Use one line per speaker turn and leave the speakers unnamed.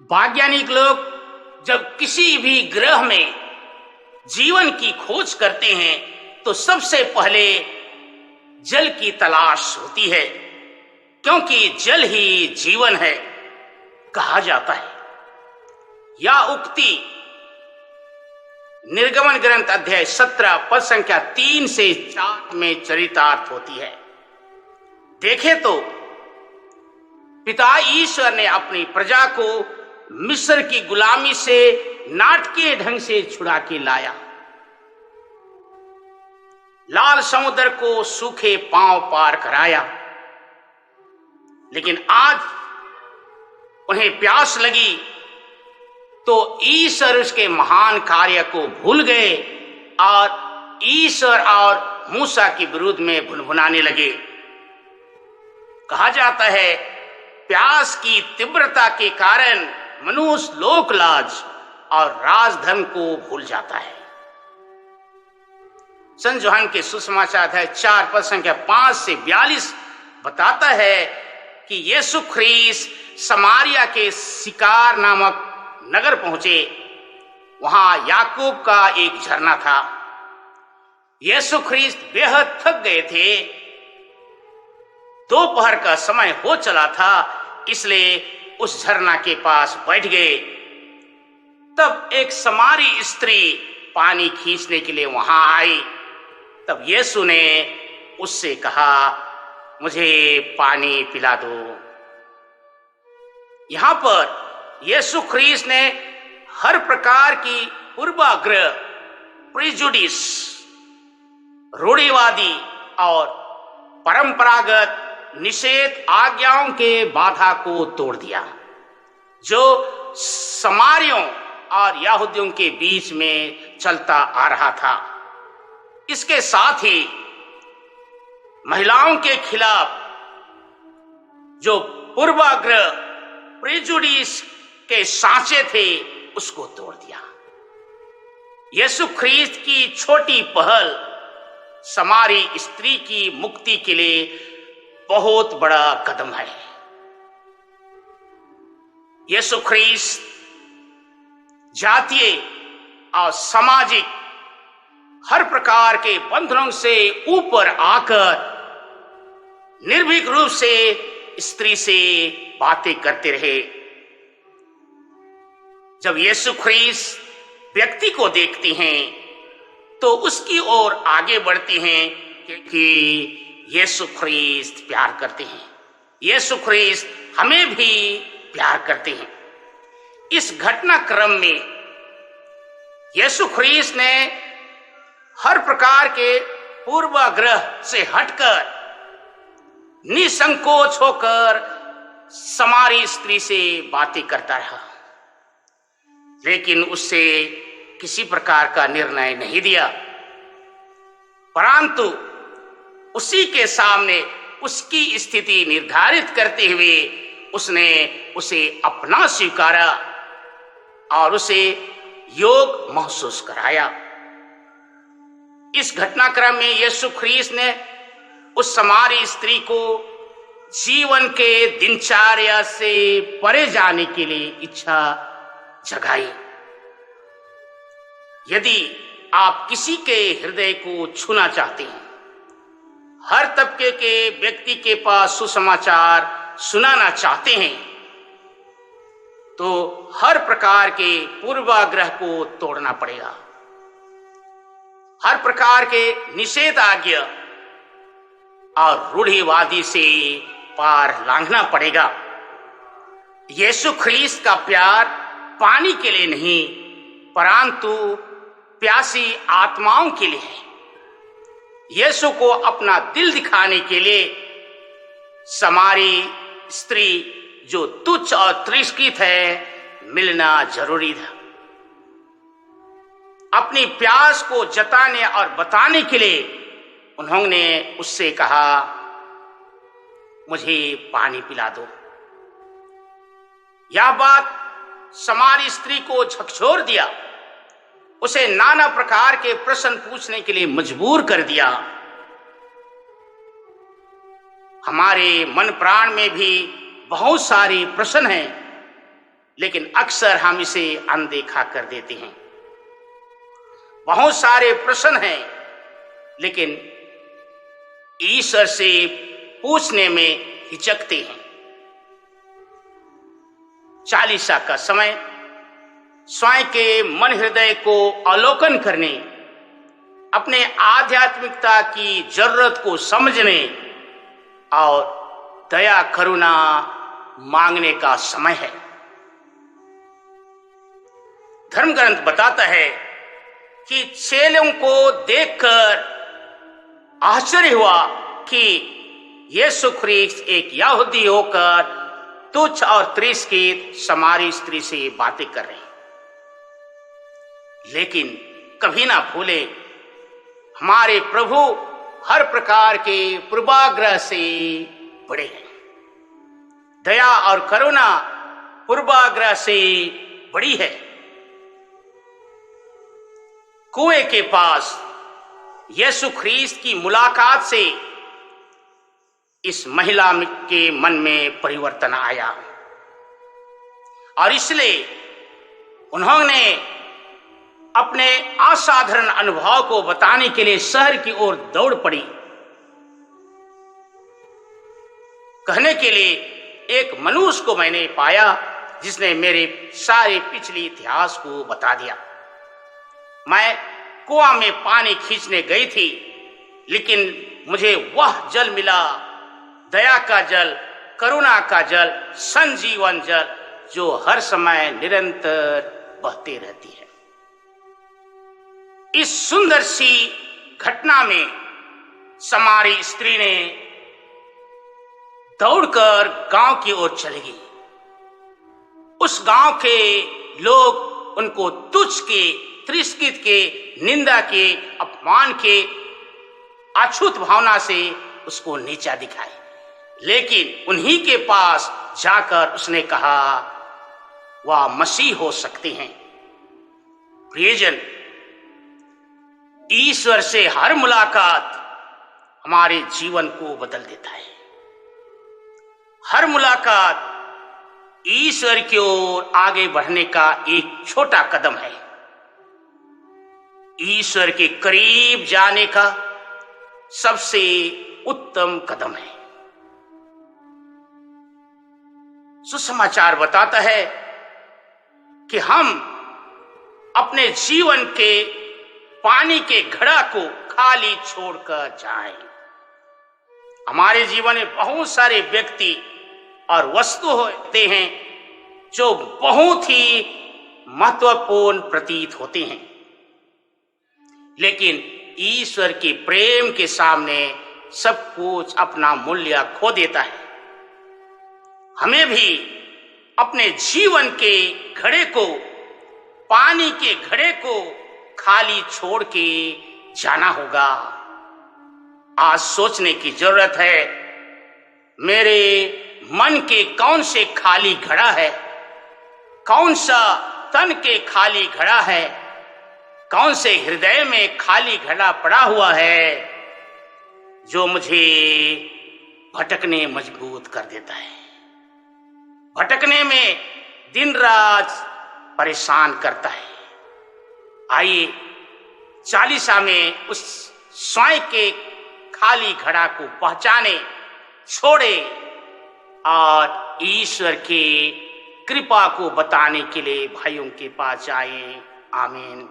वैज्ञानिक लोग जब किसी भी ग्रह में जीवन की खोज करते हैं तो सबसे पहले जल की तलाश होती है, क्योंकि जल ही जीवन है कहा जाता है। यह उक्ति निर्गमन ग्रंथ अध्याय 17 पद संख्या 3 से 4 में चरितार्थ होती है। देखें तो पिता ईश्वर ने अपनी प्रजा को मिस्र की गुलामी से नाटकीय ढंग से छुड़ा के लाया, लाल समुद्र को सूखे पांव पार कराया, लेकिन आज उन्हें प्यास लगी तो ईश्वर उसके महान कार्य को भूल गए और ईश्वर और मूसा के विरुद्ध में भुनभुनाने लगे। कहा जाता है प्यास की तीव्रता के कारण मनुष्य लोक लाज और राजधर्म को भूल जाता है। संत यूहन्ना के सुसमाचार अध्याय 4 पद संख्या 5 से 42 बताता है कि यीशु ख्रीस्त समारिया के सिकार नामक नगर पहुंचे। वहां याकूब का एक झरना था। यीशु ख्रीस्त बेहद थक गए थे। दोपहर का समय हो चला था, इसलिए उस झरना के पास बैठ गए। तब एक समारी स्त्री पानी खींचने के लिए वहां आई। तब यीशु ने उससे कहा, मुझे पानी पिला दो। यहां पर यीशु ख्रीस्त ने हर प्रकार की पूर्वाग्रह, प्रिजुडिस, रूढ़िवादी और परंपरागत निषेध आज्ञाओं के बाधा को तोड़ दिया जो समारियों और यहूदियों के बीच में चलता आ रहा था। इसके साथ ही महिलाओं के खिलाफ जो पूर्वाग्रह, प्रेजुडिस के सांचे थे उसको तोड़ दिया। यीशु ख्रीस्त की छोटी पहल समारी स्त्री की मुक्ति के लिए बहुत बड़ा कदम है। यीशु ख्रीस्त जातीय और सामाजिक हर प्रकार के बंधनों से ऊपर आकर निर्भीक रूप से स्त्री से बातें करते रहे। जब यीशु ख्रीस्त व्यक्ति को देखते हैं तो उसकी ओर आगे बढ़ते हैं, क्योंकि यीशु ख्रीस्त प्यार करते हैं। यीशु ख्रीस्त हमें भी प्यार करते हैं। इस घटनाक्रम में यीशु ख्रीस्त ने हर प्रकार के पूर्वाग्रह से हटकर निसंकोच होकर समारी स्त्री से बातें करता रहा, लेकिन उससे किसी प्रकार का निर्णय नहीं दिया, परंतु उसी के सामने उसकी स्थिति निर्धारित करते हुए उसने उसे अपना स्वीकारा और उसे योग महसूस कराया। इस घटनाक्रम में यीशु ख्रीस्त ने उस समारी स्त्री को जीवन के दिनचर्या से परे जाने के लिए इच्छा जगाई। यदि आप किसी के हृदय को छूना चाहते हैं, हर तबके के व्यक्ति के पास सुसमाचार सुनाना चाहते हैं, तो हर प्रकार के पूर्वाग्रह को तोड़ना पड़ेगा। हर प्रकार के निषेधाज्ञा और रूढ़िवादी से पार लांघना पड़ेगा। यीशु ख्रीस्त का प्यार पानी के लिए नहीं, परंतु प्यासी आत्माओं के लिए है। यीशु को अपना दिल दिखाने के लिए समारी स्त्री जो तुच्छ और तिरस्कृत है मिलना जरूरी था। अपनी प्यास को जताने और बताने के लिए उन्होंने उससे कहा, मुझे पानी पिला दो। यह बात समारी स्त्री को झकझोर दिया, उसे नाना प्रकार के प्रश्न पूछने के लिए मजबूर कर दिया। हमारे मन प्राण में भी बहुत सारे प्रश्न हैं लेकिन अक्सर हम इसे अनदेखा कर देते हैं। बहुत सारे प्रश्न हैं, लेकिन ईश्वर से पूछने में हिचकते हैं। चालीसा का समय स्वयं के मन हृदय को अवलोकन करने, अपने आध्यात्मिकता की जरूरत को समझने और दया करुणा मांगने का समय है। धर्म ग्रंथ बताता है कि चेलों को देखकर आश्चर्य हुआ कि यीशु ख्रीस्त एक यहूदी होकर तुच्छ और तिरस्कृत समारी स्त्री से बातें कर रहे हैं। लेकिन कभी ना भूले, हमारे प्रभु हर प्रकार के पूर्वाग्रह से बड़े हैं। दया और करुणा पूर्वाग्रह से बड़ी है। कुएं के पास यीशु ख्रीस्त की मुलाकात से इस महिला के मन में परिवर्तन आया और इसलिए उन्होंने अपने असाधारण अनुभव को बताने के लिए शहर की ओर दौड़ पड़ी। कहने के लिए, एक मनुष्य को मैंने पाया जिसने मेरे सारे पिछले इतिहास को बता दिया। मैं कुआं में पानी खींचने गई थी, लेकिन मुझे वह जल मिला, दया का जल, करुणा का जल, संजीवन जल, जो हर समय निरंतर बहते रहती है। इस सुंदर सी घटना में समारी स्त्री ने दौड़कर गांव की ओर चली गई। उस गांव के लोग उनको तुच्छ के, तिरस्कृत के, निंदा के, अपमान के, अछूत भावना से उसको नीचा दिखाए। लेकिन उन्हीं के पास जाकर उसने कहा, वह मसीह हो सकते हैं। प्रियजन, ईश्वर से हर मुलाकात हमारे जीवन को बदल देता है। हर मुलाकात ईश्वर की ओर आगे बढ़ने का एक छोटा कदम है। ईश्वर के करीब जाने का सबसे उत्तम कदम है। सुसमाचार बताता है कि हम अपने जीवन के पानी के घड़ा को खाली छोड़कर जाएं। हमारे जीवन में बहुत सारे व्यक्ति और वस्तु होते हैं जो बहुत ही महत्वपूर्ण प्रतीत होते हैं, लेकिन ईश्वर के प्रेम के सामने सब कुछ अपना मूल्य खो देता है। हमें भी अपने जीवन के घड़े को, पानी के घड़े को खाली छोड़ के जाना होगा। आज सोचने की जरूरत है, मेरे मन के कौन से खाली घड़ा है, कौन सा तन के खाली घड़ा है, कौन से हृदय में खाली घड़ा पड़ा हुआ है जो मुझे भटकने मजबूर कर देता है, भटकने में दिन रात परेशान करता है। आइए चालीसा में उस स्वयं के खाली घड़ा को पहचाने, छोड़े और ईश्वर के कृपा को बताने के लिए भाइयों के पास जाएं। आमीन।